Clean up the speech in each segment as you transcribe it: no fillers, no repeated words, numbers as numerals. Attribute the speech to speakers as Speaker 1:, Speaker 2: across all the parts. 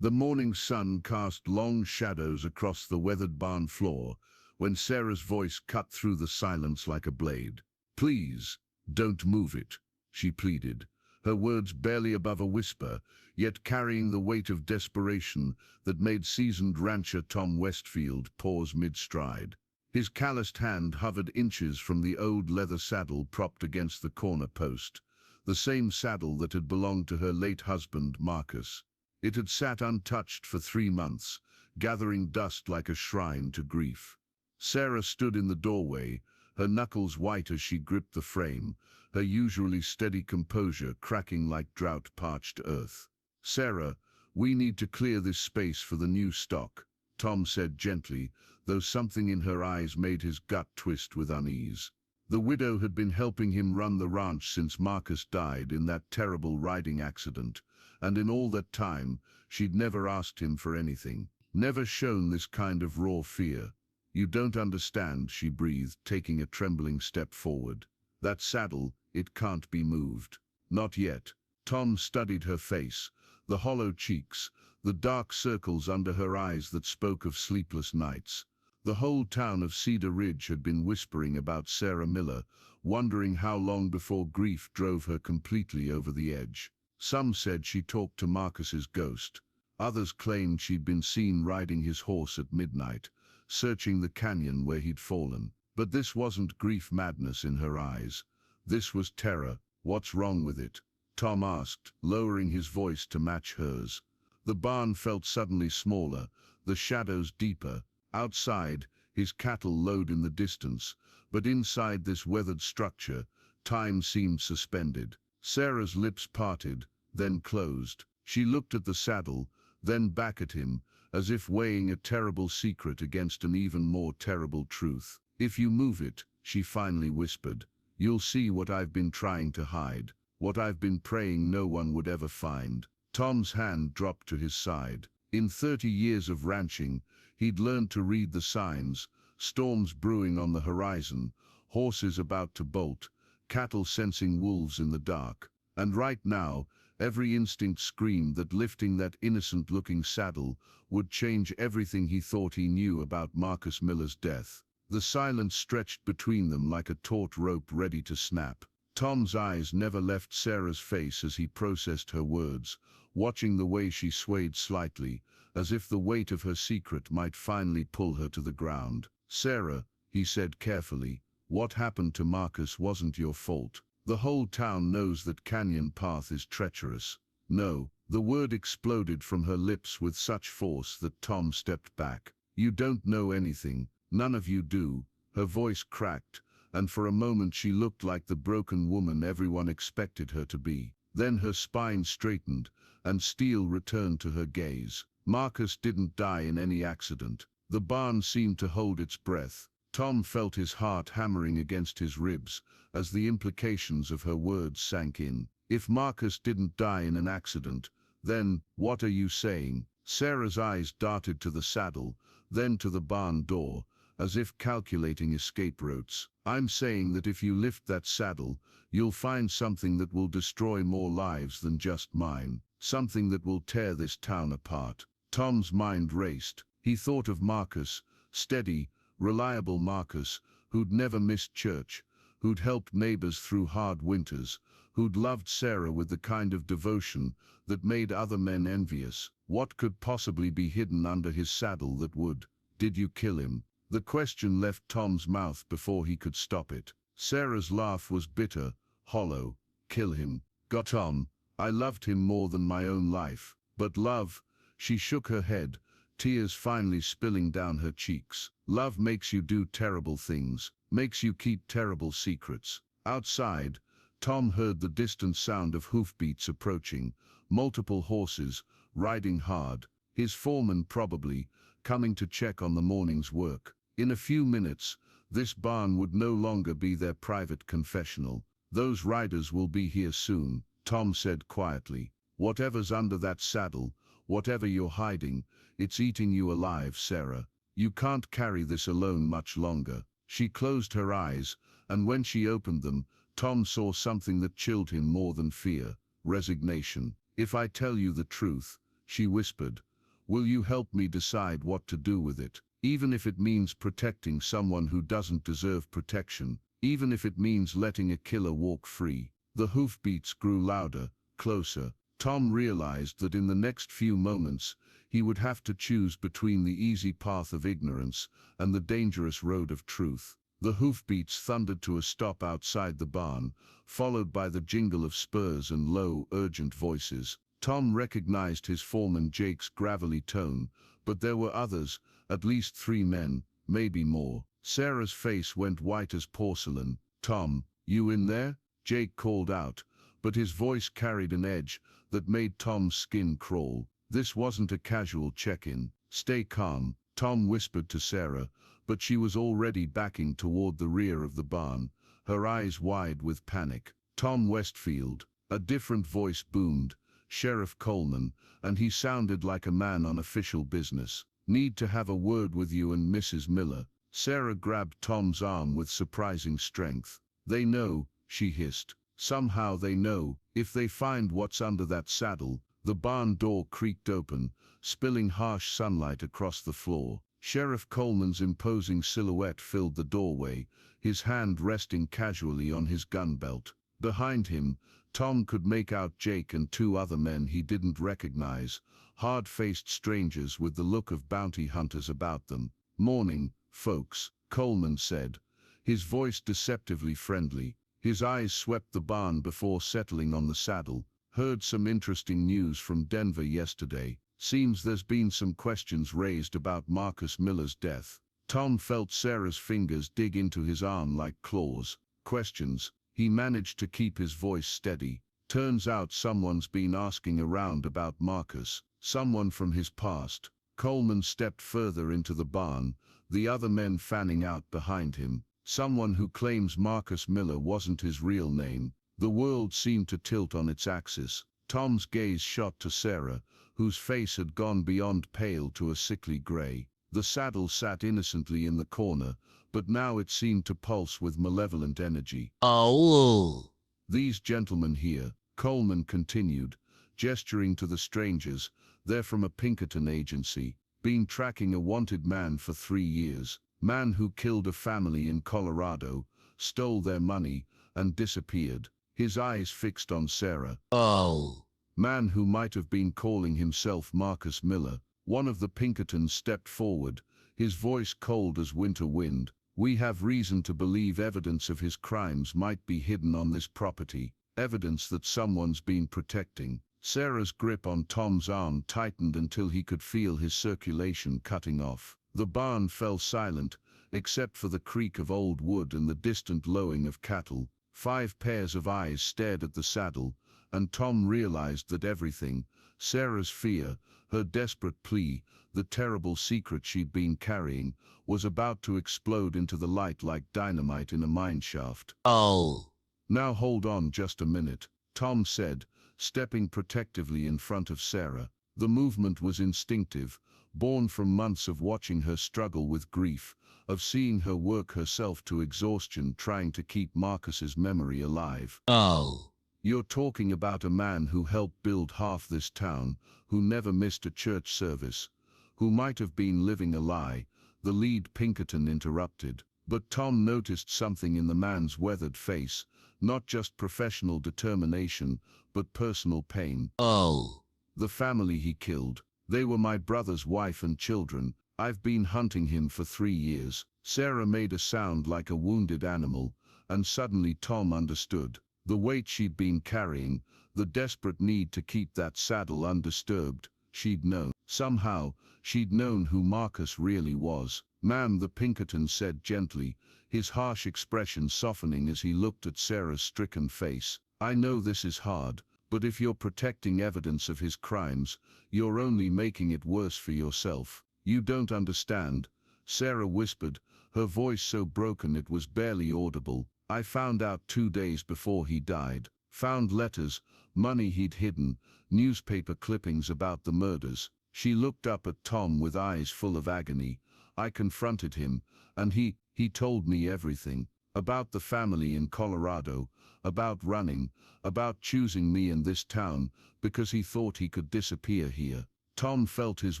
Speaker 1: The morning sun cast long shadows across the weathered barn floor when Sarah's voice cut through the silence like a blade. "Please, don't move it," she pleaded, her words barely above a whisper, yet carrying the weight of desperation that made seasoned rancher Tom Westfield pause mid-stride. His calloused hand hovered inches from the old leather saddle propped against the corner post, the same saddle that had belonged to her late husband, Marcus. It had sat untouched for 3 months, gathering dust like a shrine to grief. Sarah stood in the doorway, her knuckles white as she gripped the frame, her usually steady composure cracking like drought-parched earth. "Sarah, we need to clear this space for the new stock," Tom said gently, though something in her eyes made his gut twist with unease. The widow had been helping him run the ranch since Marcus died in that terrible riding accident, and in all that time, she'd never asked him for anything, never shown this kind of raw fear. "You don't understand," she breathed, taking a trembling step forward. "That saddle, it can't be moved. Not yet." Tom studied her face, the hollow cheeks, the dark circles under her eyes that spoke of sleepless nights. The whole town of Cedar Ridge had been whispering about Sarah Miller, wondering how long before grief drove her completely over the edge. Some said she talked to Marcus's ghost. Others claimed she'd been seen riding his horse at midnight, searching the canyon where he'd fallen. But this wasn't grief madness in her eyes. This was terror. "What's wrong with it?" Tom asked, lowering his voice to match hers. The barn felt suddenly smaller, the shadows deeper. Outside, his cattle lowed in the distance, but inside this weathered structure, time seemed suspended. Sarah's lips parted, then closed. She looked at the saddle, then back at him, as if weighing a terrible secret against an even more terrible truth. "If you move it," she finally whispered, "you'll see what I've been trying to hide, what I've been praying no one would ever find." Tom's hand dropped to his side. In 30 years of ranching, he'd learned to read the signs: storms brewing on the horizon, horses about to bolt, cattle sensing wolves in the dark. And right now, every instinct screamed that lifting that innocent-looking saddle would change everything he thought he knew about Marcus Miller's death. The silence stretched between them like a taut rope ready to snap. Tom's eyes never left Sarah's face as he processed her words, watching the way she swayed slightly, as if the weight of her secret might finally pull her to the ground. "Sarah," he said carefully, "what happened to Marcus wasn't your fault. The whole town knows that Canyon Path is treacherous." "No." The word exploded from her lips with such force that Tom stepped back. "You don't know anything. None of you do." Her voice cracked, and for a moment she looked like the broken woman everyone expected her to be. Then her spine straightened, and steel returned to her gaze. "Marcus didn't die in any accident." The barn seemed to hold its breath. Tom felt his heart hammering against his ribs as the implications of her words sank in. "If Marcus didn't die in an accident, then what are you saying?" Sarah's eyes darted to the saddle, then to the barn door, as if calculating escape routes. "I'm saying that if you lift that saddle, you'll find something that will destroy more lives than just mine, something that will tear this town apart." Tom's mind raced. He thought of Marcus, steady, reliable Marcus, who'd never missed church, who'd helped neighbors through hard winters, who'd loved Sarah with the kind of devotion that made other men envious. What could possibly be hidden under his saddle that would? "Did you kill him?" The question left Tom's mouth before he could stop it. Sarah's laugh was bitter, hollow. "Kill him? Got on. I loved him more than my own life. But love," she shook her head, tears finally spilling down her cheeks. "Love makes you do terrible things, makes you keep terrible secrets." Outside, Tom heard the distant sound of hoofbeats approaching, multiple horses, riding hard. His foreman probably, coming to check on the morning's work. In a few minutes, this barn would no longer be their private confessional. "Those riders will be here soon," Tom said quietly. "Whatever's under that saddle, whatever you're hiding, it's eating you alive, Sarah. You can't carry this alone much longer." She closed her eyes, and when she opened them, Tom saw something that chilled him more than fear: resignation. "If I tell you the truth," she whispered, Will you help me decide what to do with it? Even if it means protecting someone who doesn't deserve protection, even if it means letting a killer walk free. The hoofbeats grew louder, closer. Tom realized that in the next few moments, he would have to choose between the easy path of ignorance and the dangerous road of truth. The hoofbeats thundered to a stop outside the barn, followed by the jingle of spurs and low, urgent voices. Tom recognized his foreman Jake's gravelly tone, but there were others, at least 3 men, maybe more. Sarah's face went white as porcelain. "Tom, you in there?" Jake called out, but his voice carried an edge that made Tom's skin crawl. This wasn't a casual check-in. "Stay calm," Tom whispered to Sarah, but she was already backing toward the rear of the barn, her eyes wide with panic. "Tom Westfield," a different voice boomed, "Sheriff Coleman," and he sounded like a man on official business. "Need to have a word with you and Mrs. Miller." Sarah grabbed Tom's arm with surprising strength. "They know," she hissed. "Somehow they know. If they find what's under that saddle." The barn door creaked open, spilling harsh sunlight across the floor. Sheriff Coleman's imposing silhouette filled the doorway, his hand resting casually on his gun belt. Behind him, Tom could make out Jake and 2 other men he didn't recognize, hard-faced strangers with the look of bounty hunters about them. "Morning, folks," Coleman said, his voice deceptively friendly. His eyes swept the barn before settling on the saddle. "Heard some interesting news from Denver yesterday. Seems there's been some questions raised about Marcus Miller's death." Tom felt Sarah's fingers dig into his arm like claws. "Questions?" He managed to keep his voice steady. "Turns out someone's been asking around about Marcus, someone from his past." Coleman stepped further into the barn, the other men fanning out behind him. "Someone who claims Marcus Miller wasn't his real name." The world seemed to tilt on its axis. Tom's gaze shot to Sarah, whose face had gone beyond pale to a sickly gray. The saddle sat innocently in the corner, but now it seemed to pulse with malevolent energy.
Speaker 2: Oh.
Speaker 1: "These gentlemen here," Coleman continued, gesturing to the strangers, "they're from a Pinkerton agency. Been tracking a wanted man for 3 years. Man who killed a family in Colorado, stole their money, and disappeared." His eyes fixed on Sarah.
Speaker 2: Oh.
Speaker 1: "Man who might have been calling himself Marcus Miller." One of the Pinkertons stepped forward, his voice cold as winter wind. "We have reason to believe evidence of his crimes might be hidden on this property. Evidence that someone's been protecting." Sarah's grip on Tom's arm tightened until he could feel his circulation cutting off. The barn fell silent, except for the creak of old wood and the distant lowing of cattle. 5 pairs of eyes stared at the saddle, and Tom realized that everything, Sarah's fear, her desperate plea, the terrible secret she'd been carrying, was about to explode into the light like dynamite in a mine shaft.
Speaker 2: Oh.
Speaker 1: "Now hold on just a minute," Tom said, stepping protectively in front of Sarah. The movement was instinctive, born from months of watching her struggle with grief, of seeing her work herself to exhaustion trying to keep Marcus's memory alive.
Speaker 2: Oh.
Speaker 1: "You're talking about a man who helped build half this town, who never missed a church service, who might have been living a lie," the lead Pinkerton interrupted. But Tom noticed something in the man's weathered face, not just professional determination, but personal pain.
Speaker 2: Oh.
Speaker 1: "The family he killed. They were my brother's wife and children. I've been hunting him for 3 years." Sarah made a sound like a wounded animal, and suddenly Tom understood. The weight she'd been carrying, the desperate need to keep that saddle undisturbed, she'd known. Somehow, she'd known who Marcus really was. "Ma'am," the Pinkerton said gently, his harsh expression softening as he looked at Sarah's stricken face. "I know this is hard, but if you're protecting evidence of his crimes, you're only making it worse for yourself. You don't understand," Sarah whispered, her voice so broken it was barely audible. "I found out 2 days before he died. Found letters, money he'd hidden, newspaper clippings about the murders." She looked up at Tom with eyes full of agony. "I confronted him, and he told me everything. About the family in Colorado, about running, about choosing me in this town, because he thought he could disappear here." Tom felt his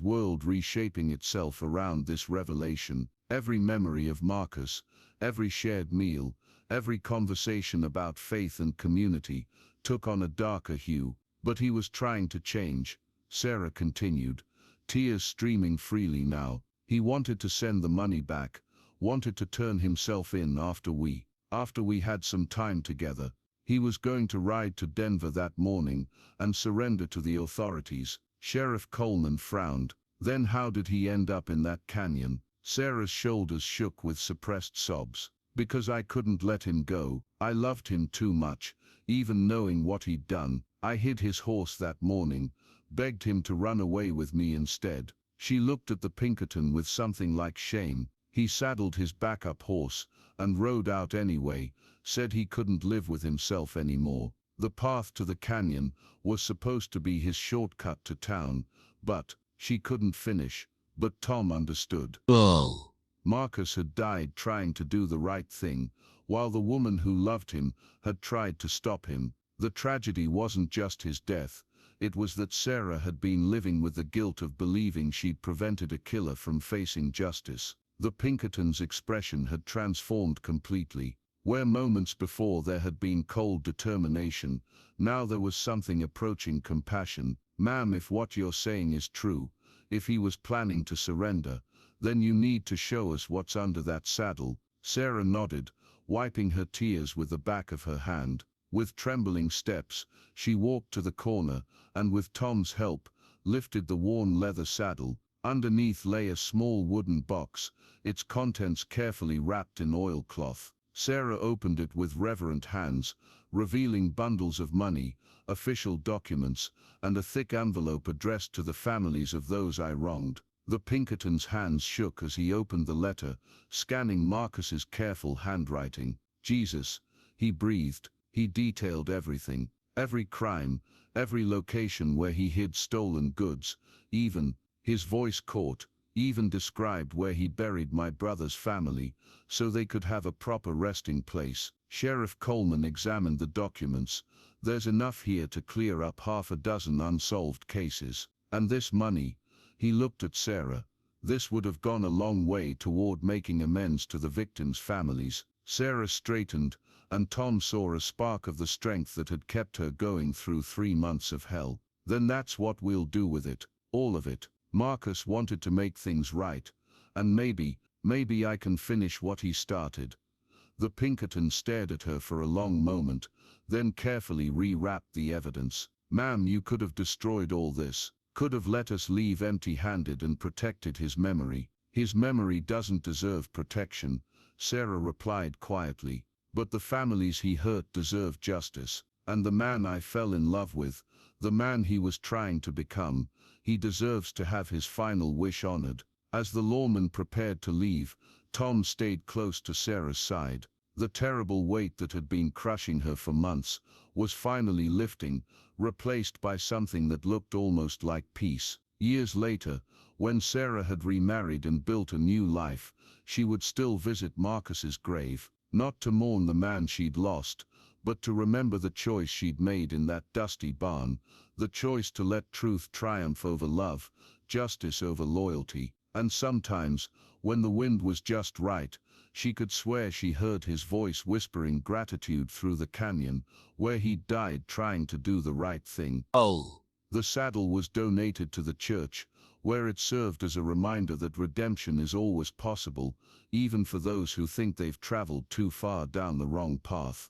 Speaker 1: world reshaping itself around this revelation. Every memory of Marcus, every shared meal, every conversation about faith and community took on a darker hue. But he was trying to change, Sarah continued, tears streaming freely now. He wanted to send the money back, wanted to turn himself in after we had some time together. He was going to ride to Denver that morning and surrender to the authorities. Sheriff Coleman frowned. Then how did he end up in that canyon? Sarah's shoulders shook with suppressed sobs. Because I couldn't let him go. I loved him too much, even knowing what he'd done. I hid his horse that morning, begged him to run away with me instead. She looked at the Pinkerton with something like shame. He saddled his backup horse and rode out anyway, said he couldn't live with himself anymore. The path to the canyon was supposed to be his shortcut to town, but she couldn't finish. But Tom understood.
Speaker 2: bull,
Speaker 1: Marcus had died trying to do the right thing, while the woman who loved him had tried to stop him. The tragedy wasn't just his death, it was that Sarah had been living with the guilt of believing she'd prevented a killer from facing justice. The Pinkerton's expression had transformed completely. Where moments before there had been cold determination, now there was something approaching compassion. Ma'am, if what you're saying is true, if he was planning to surrender, then you need to show us what's under that saddle. Sarah nodded, wiping her tears with the back of her hand. With trembling steps, she walked to the corner, and with Tom's help, lifted the worn leather saddle. Underneath lay a small wooden box, its contents carefully wrapped in oilcloth. Sarah opened it with reverent hands, revealing bundles of money, official documents, and a thick envelope addressed to the families of those I wronged. The Pinkerton's hands shook as he opened the letter, scanning Marcus's careful handwriting. Jesus, he breathed. He detailed everything, every crime, every location where he hid stolen goods, even, his voice caught, even described where he buried my brother's family, so they could have a proper resting place. Sheriff Coleman examined the documents. There's enough here to clear up half a dozen unsolved cases. And this money, he looked at Sarah, this would have gone a long way toward making amends to the victims' families. Sarah straightened, and Tom saw a spark of the strength that had kept her going through 3 months of hell. Then that's what we'll do with it, all of it. Marcus wanted to make things right, and maybe I can finish what he started. The Pinkerton stared at her for a long moment, then carefully rewrapped the evidence. Ma'am, you could have destroyed all this, could have let us leave empty-handed and protected his memory. His memory doesn't deserve protection, Sarah replied quietly. But the families he hurt deserve justice, and the man I fell in love with, the man he was trying to become, he deserves to have his final wish honored. As the lawman prepared to leave, Tom stayed close to Sarah's side. The terrible weight that had been crushing her for months was finally lifting, replaced by something that looked almost like peace. Years later, when Sarah had remarried and built a new life, she would still visit Marcus's grave, not to mourn the man she'd lost, but to remember the choice she'd made in that dusty barn, the choice to let truth triumph over love, justice over loyalty. And sometimes, when the wind was just right, she could swear she heard his voice whispering gratitude through the canyon, where he'd died trying to do the right thing.
Speaker 2: bull,
Speaker 1: The saddle was donated to the church, where it served as a reminder that redemption is always possible, even for those who think they've traveled too far down the wrong path.